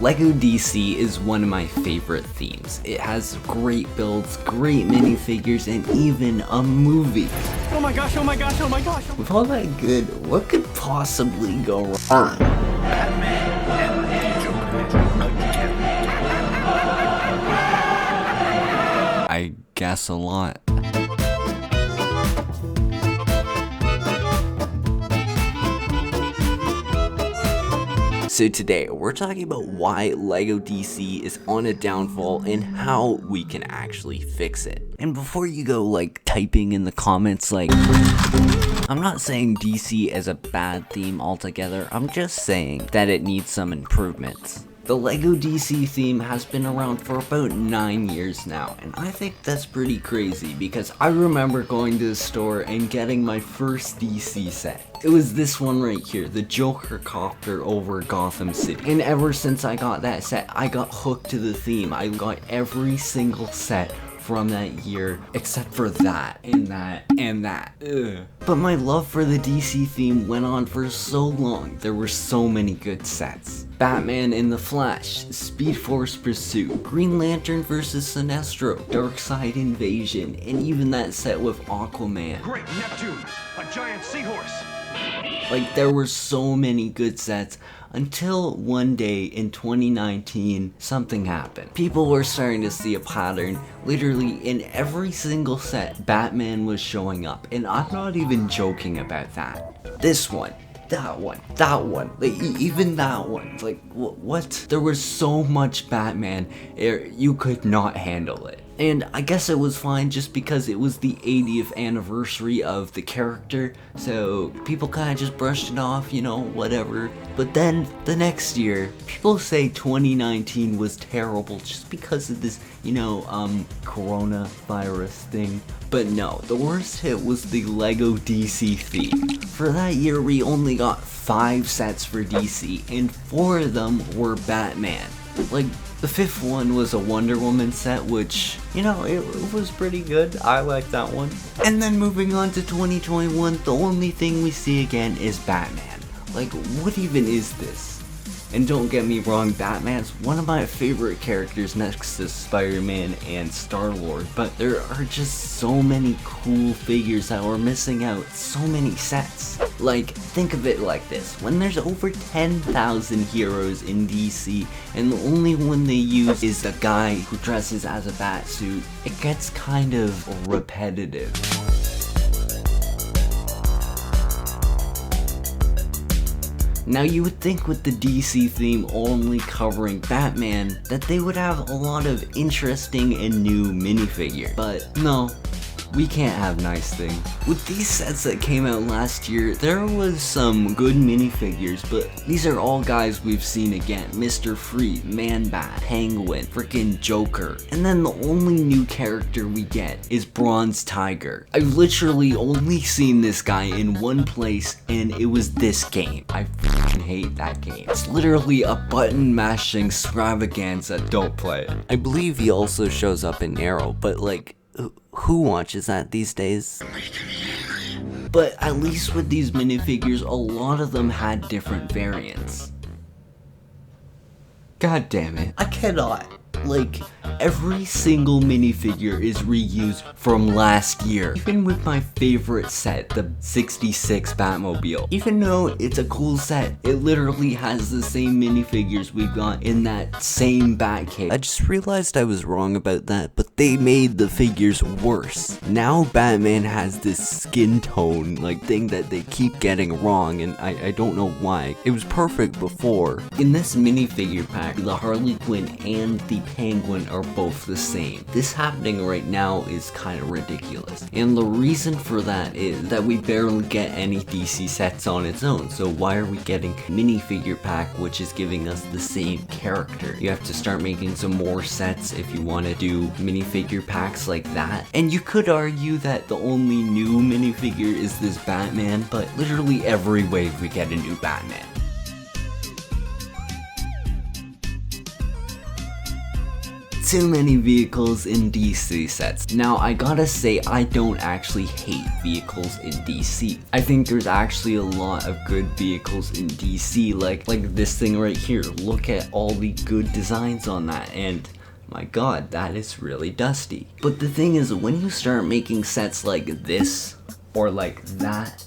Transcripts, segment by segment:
LEGO DC is one of my favorite themes. It has great builds, great minifigures, and even a movie. Oh my gosh, oh my gosh, oh my gosh. With all that good, what could possibly go wrong? I guess a lot. So today, we're talking about why LEGO DC is on a downfall and how we can actually fix it. And before you go like typing in the comments like, I'm not saying DC is a bad theme altogether, I'm just saying that it needs some improvements. The LEGO DC theme has been around for about 9 years now, and I think that's pretty crazy because I remember going to the store and getting my first DC set. It was this one right here, the Joker copter over Gotham City. And ever since I got that set, I got hooked to the theme. I got every single set from that year, except for that, and that, and that. Ugh. But my love for the DC theme went on for so long. There were so many good sets. Batman and the Flash, Speed Force Pursuit, Green Lantern vs. Sinestro, Darkseid Invasion, and even that set with Aquaman. Great Neptune, a giant seahorse. Like, there were so many good sets until one day in 2019, something happened. People were starting to see a pattern. Literally in every single set, Batman was showing up. And I'm not even joking about that. This one, that one, like even that one. Like, what? There was so much Batman, you could not handle it. And I guess it was fine just because it was the 80th anniversary of the character, so people kind of just brushed it off, you know, whatever. But then the next year, people say 2019 was terrible just because of this, you know, coronavirus thing. But no, the worst hit was the LEGO DC theme. For that year, we only got 5 sets for DC, and 4 of them were Batman. Like, the 5th one was a Wonder Woman set, which, you know, it was pretty good. I like that one. And then moving on to 2021, the only thing we see again is Batman. Like, what even is this? And don't get me wrong, Batman's one of my favorite characters next to Spider-Man and Star-Lord, but there are just so many cool figures that we're missing out, so many sets. Like, think of it like this, when there's over 10,000 heroes in DC, and the only one they use is the guy who dresses as a bat suit, it gets kind of repetitive. Now you would think with the DC theme only covering Batman that they would have a lot of interesting and new minifigures, but no. We can't have nice things. With these sets that came out last year, there was some good minifigures, but these are all guys we've seen again. Mr. Freeze, Man-Bat, Penguin, freaking Joker. And then the only new character we get is Bronze Tiger. I've literally only seen this guy in one place, and it was this game. I freaking hate that game. It's literally a button mashing extravaganza. Don't play it. I believe he also shows up in Arrow, but like, who watches that these days? But at least with these minifigures, a lot of them had different variants. God damn it. I cannot. Like, every single minifigure is reused from last year. Even with my favorite set, the 66 Batmobile. Even though it's a cool set, it literally has the same minifigures we've got in that same Batcave. I just realized I was wrong about that, but they made the figures worse. Now Batman has this skin tone, like, thing that they keep getting wrong, and I don't know why. It was perfect before. In this minifigure pack, the Harley Quinn and the Penguin are both the same. This happening right now is kind of ridiculous. And the reason for that is that we barely get any DC sets on its own. So why are we getting minifigure pack which is giving us the same character? You have to start making some more sets if you want to do minifigure packs like that. And you could argue that the only new minifigure is this Batman, but literally every wave we get a new Batman. too many vehicles in DC sets. Now, I gotta say, I don't actually hate vehicles in DC. I think there's actually a lot of good vehicles in DC, like this thing right here. Look at all the good designs on that, and my god, that is really dusty. But the thing is, when you start making sets like this, or like that,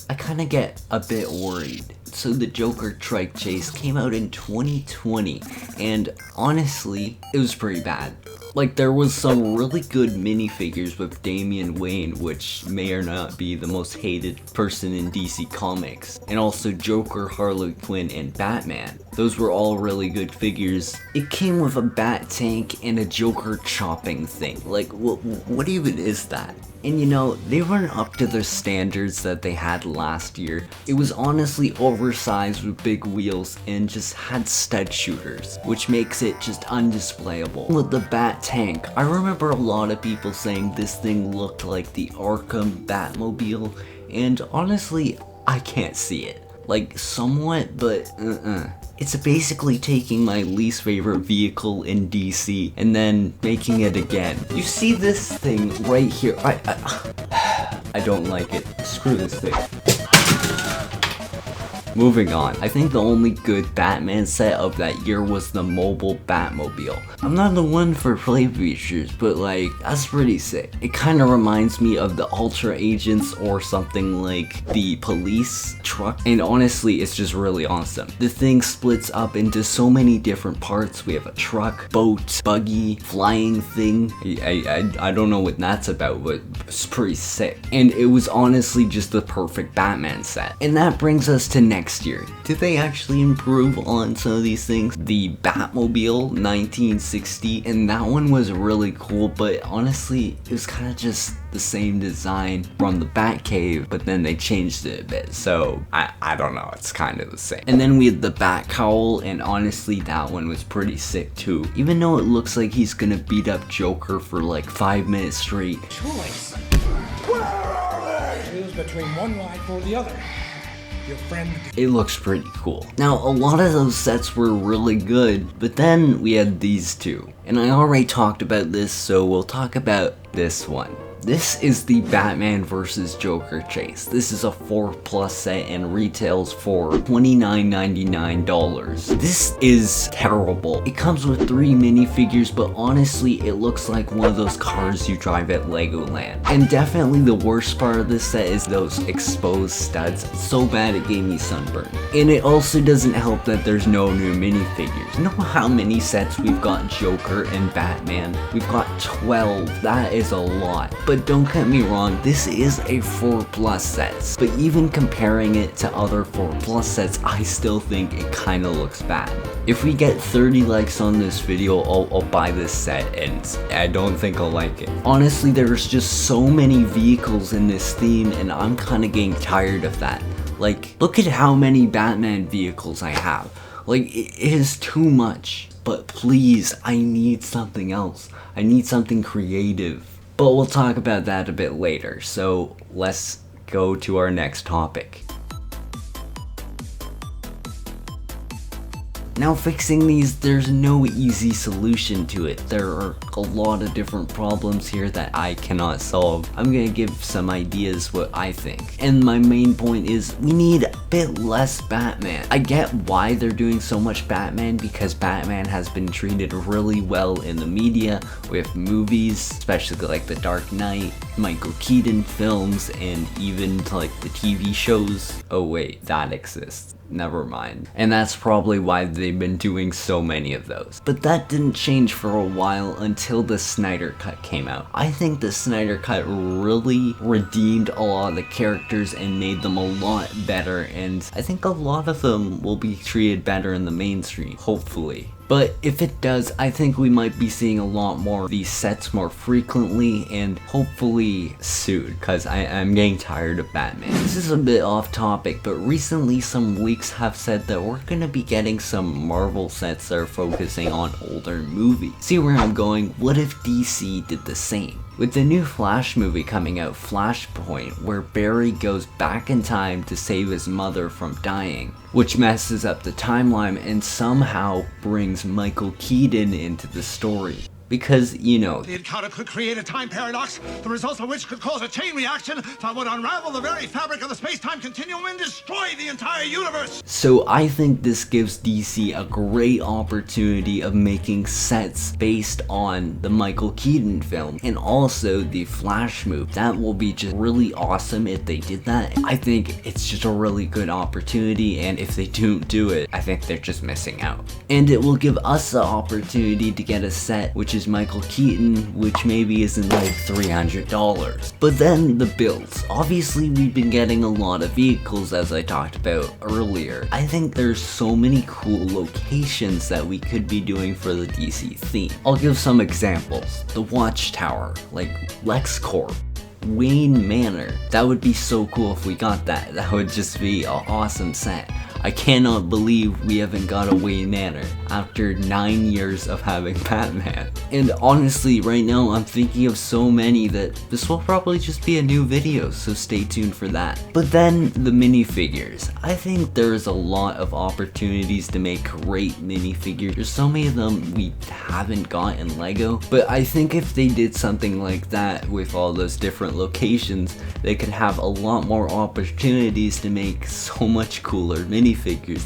I kinda get a bit worried. So the Joker Trike Chase came out in 2020, and honestly, it was pretty bad. Like, there was some really good minifigures with Damian Wayne, which may or not be the most hated person in DC Comics, and also Joker, Harley Quinn, and Batman. Those were all really good figures. It came with a bat tank and a Joker chopping thing. Like, what even is that? And you know, they weren't up to the standards that they had last year. It was honestly oversized with big wheels and just had stud shooters, which makes it just undisplayable. With the bat tank, I remember a lot of people saying this thing looked like the Arkham Batmobile, and honestly, I can't see it. Like, somewhat, but It's basically taking my least favorite vehicle in DC and then making it again. You see this thing right here? I don't like it. Screw this thing. Moving on, I think the only good Batman set of that year was the mobile Batmobile. I'm not the one for play features, but like, that's pretty sick. It kind of reminds me of the Ultra Agents or something like the police truck, and honestly, it's just really awesome. The thing splits up into so many different parts. We have a truck, boat, buggy, flying thing. I don't know what that's about, but it's pretty sick. And it was honestly just the perfect Batman set. And that brings us to next year. Did they actually improve on some of these things? The Batmobile 1960, and that one was really cool, but honestly, it was kind of just the same design from the Batcave, but then they changed it a bit, so I don't know, it's kind of the same. And then we had the Bat Cowl, and honestly, that one was pretty sick too. Even though it looks like he's gonna beat up Joker for like 5 minutes straight. Choice. Where are they? Choose between one life or the other. Your friend. It looks pretty cool. Now, a lot of those sets were really good, but then we had these two. And I already talked about this, so we'll talk about this one. This is the Batman vs. Joker Chase. This is a 4+ set and retails for $29.99. This is terrible. It comes with 3 minifigures, but honestly, it looks like one of those cars you drive at Legoland. And definitely the worst part of this set is those exposed studs. It's so bad it gave me sunburn. And it also doesn't help that there's no new minifigures. You know how many sets we've got Joker and Batman? We've got 12. That is a lot. But don't get me wrong, this is a 4+ set. But even comparing it to other 4+ sets, I still think it kind of looks bad. If we get 30 likes on this video, I'll buy this set, and I don't think I'll like it. Honestly, there's just so many vehicles in this theme, and I'm kind of getting tired of that. Like, look at how many Batman vehicles I have. Like, it is too much. But please, I need something else. I need something creative. But we'll talk about that a bit later, so let's go to our next topic. Now, fixing these, there's no easy solution to it. There are a lot of different problems here that I cannot solve. I'm gonna give some ideas what I think. And my main point is, we need a bit less Batman. I get why they're doing so much Batman, because Batman has been treated really well in the media, with movies, especially like The Dark Knight, Michael Keaton films, and even like the TV shows. Oh wait, that exists. Never mind. And that's probably why they've been doing so many of those. But that didn't change for a while until the Snyder Cut came out. I think the Snyder Cut really redeemed a lot of the characters and made them a lot better, and I think a lot of them will be treated better in the mainstream, hopefully. But if it does, I think we might be seeing a lot more of these sets more frequently and hopefully soon, because I'm getting tired of Batman. This is a bit off topic, but recently some leaks have said that we're going to be getting some Marvel sets that are focusing on older movies. See where I'm going? What if DC did the same? With the new Flash movie coming out, Flashpoint, where Barry goes back in time to save his mother from dying, which messes up the timeline and somehow brings Michael Keaton into the story. because, you know, The encounter could create a time paradox, the results of which could cause a chain reaction that would unravel the very fabric of the space-time continuum and destroy the entire universe. so I think this gives DC a great opportunity of making sets based on the Michael Keaton film and also the Flash movie. That will be just really awesome if they did that. I think it's just a really good opportunity, and if they don't do it, I think they're just missing out. And it will give us the opportunity to get a set which is Michael Keaton, which maybe isn't like $300. But then the builds. Obviously we've been getting a lot of vehicles, as I talked about earlier. I think there's so many cool locations that we could be doing for the DC theme. I'll give some examples. The Watchtower, like LexCorp, Wayne Manor. That would be so cool if we got that. That would just be an awesome set. I cannot believe we haven't got a Wayne Manor after 9 years of having Batman. And honestly, right now I'm thinking of so many that this will probably just be a new video, so stay tuned for that. But then the minifigures. I think there's a lot of opportunities to make great minifigures. There's so many of them we haven't got in Lego, but I think if they did something like that with all those different locations, they could have a lot more opportunities to make so much cooler minifigures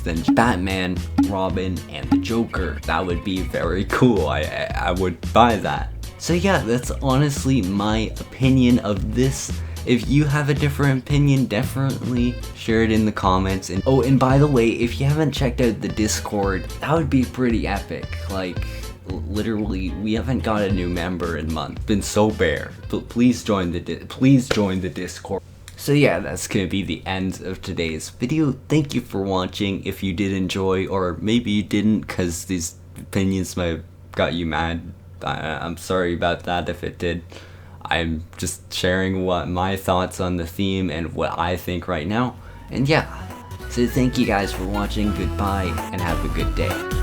than Batman, Robin, and the Joker. That would be very cool. I would buy that. So yeah, that's honestly my opinion of this. If you have a different opinion, definitely share it in the comments. And oh, and by the way, if you haven't checked out the Discord, that would be pretty epic. Like, literally, we haven't got a new member in months. Been so bare. But please join the Discord. So yeah, that's gonna be the end of today's video. Thank you for watching. If you did enjoy, or maybe you didn't, cause these opinions might have got you mad, I'm sorry about that if it did. I'm just sharing what my thoughts on the theme and what I think right now. And yeah, so thank you guys for watching. Goodbye and have a good day.